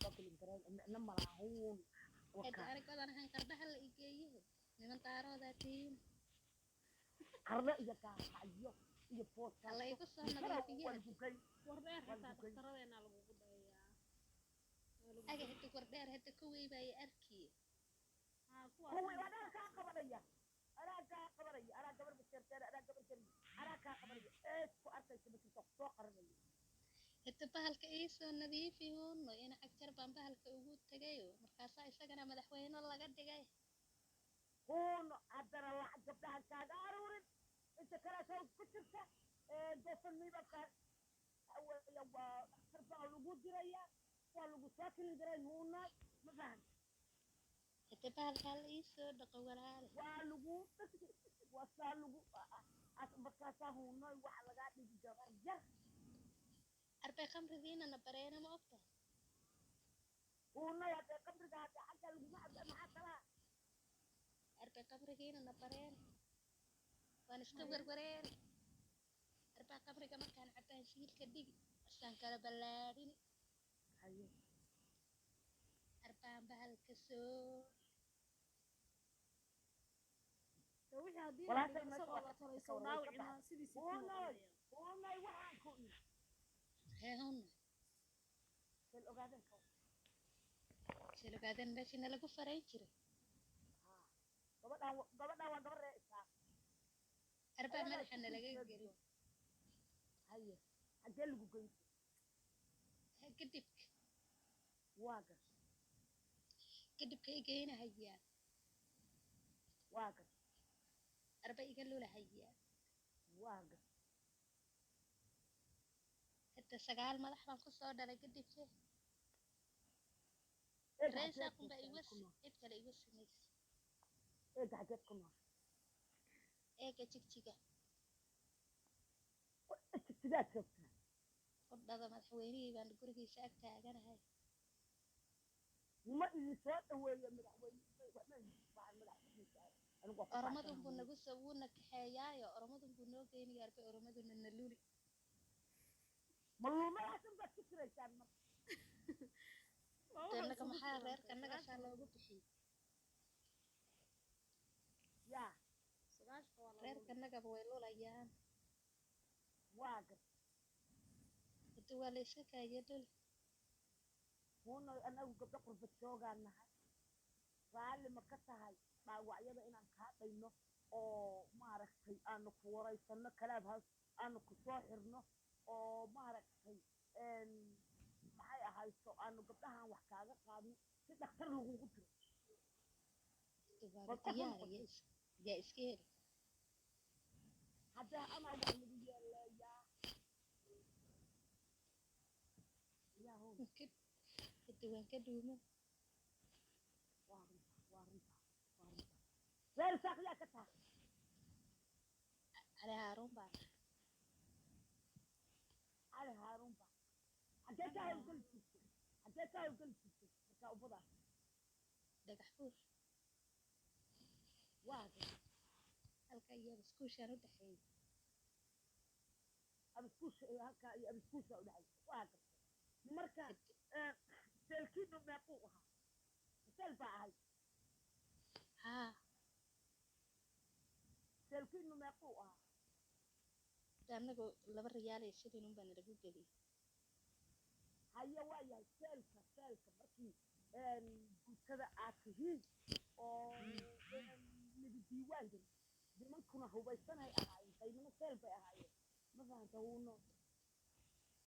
باكل قران لما راهون هاد وكا أركض أنا هنقردها اللي إيجيه من طارو ذاتين قرنا إذا كان حيو إذا فوت الله كاسو يقص يكرا النظيفيات والبوكي wardheer xataa والبوكي dhakhtaradeenaa lagugu dhayayaa waa lagu أجا geli هدي كوردير هدي كوي باي أركي haa هو kuwaasna وانا كا قبريا انا كا قبريا انا قبر بشرتين انا قبر كريم انا كا قبريا ايش كو ارتي سبت سوق قرني هدي بهالك إيسو نظيفي هون إن أكتر بان بهالك وجود تجايو مركاسا إسقنا مدحوين الله قد جاي هون عبر الله قبلها كان ارورن انت كلا سو كتبت دوسن مي بكار اول يوم ترفع الوجود ديريا والوجود ساكن ديرين هون ما فهم هدي بهالك إيسو دقورال والوجود وصالوجود بكاسا هون waxa laga dhigi gabar yar أربع خمر ذينا نبرينا ما أكتر هون يا قبرها حتى lagu maxaa أربع خمر ذينا نبرينا ونستوغر قرير أربع خمر كما كان عبان شيل كديك عشان كلا بلارين haye أربع بهالك سو de wixii haddii la walaashay dhigo meesha isagoo waa la ka talayso tagtay way ka dhaawicina baxday sidiisii ku hoonay noqonaya hoonay waxaan ku ii هي هون sel ogaadeen ka شلو قاعدين باش نلقوا فريجر gabadhaan waa gabar ree isaa أربع ayadaa ملح أنا isku لقيت jeediyo قريب haye xagee lagu geynta كدبك waa gar كدبك يجينا هيا waa gar أربع يقولوا له هيا waa gar حتى سقال ملح ما قصة ولا كدبك eega رئيس xageed أقوم بقى ku يوس nool إبتلا يوس نيس eega xageed ku nool إيه كتشك تشكا tigtigaad joogtaa قد هذا مدحويني بان قرقي ساكتا أنا هاي ma idin soo dhaweeyo madaxweyne madaxweyne anigu waa ku أرمضهم faraxsanahay بنا قصة ونك حيايا أرمضهم بنا كيني أربع أرمضهم النلولي maluumadaashan baad ku jiraysaan marka waa waxa تنك isugu محا غير jirantay كنك sagaashka شان waa لو lagu بحي yaa sagaashka waa غير lagu كنك بويلو ليان waa gar انتوا ليش كايدل hoonay anagu gabdho qurbad joogaan nahay raalli ma ka tahay dhaawacyada inaan kaa dhayno oo maaragtay aanu ku waraysano kalaab hoos aanu ku soo xirno oo maaragtay maxay ahayso aanu gabdhahan wax kaaga qaadno si dhakhtar lagugu diro تبغى bal qof تيار noqotay يا اسكير haddee amaa waa lagu yeeleeyaa yaa hoon ممكن تبغى كدومه waa runta waa runta waa runta reer saaqyaa ka tahay على هارون بعد cali haaruun ba xaggee ka hawlgeli jirtay xaggee ka hawlgeli jirtay markaa ubada دقحفور waa gar halka iyo iskuushaan u dhaxeeyay abiskuusha iyo halkaa iyo abiskuusha u dhexaysa waa gartay marka seelkiinu meequu ahaa seel baa ahayd haa seelkiinu meequu ahaa anagu 2 riyaal iyo shilin un baan lagu geliyay haye waa yahay seelka markii bulshada aad tihiin oo lagu diiwaan gelin nimankuna hubaysanay ahaayeen qaybna seel bay ahaayeen ma fahanta wuuno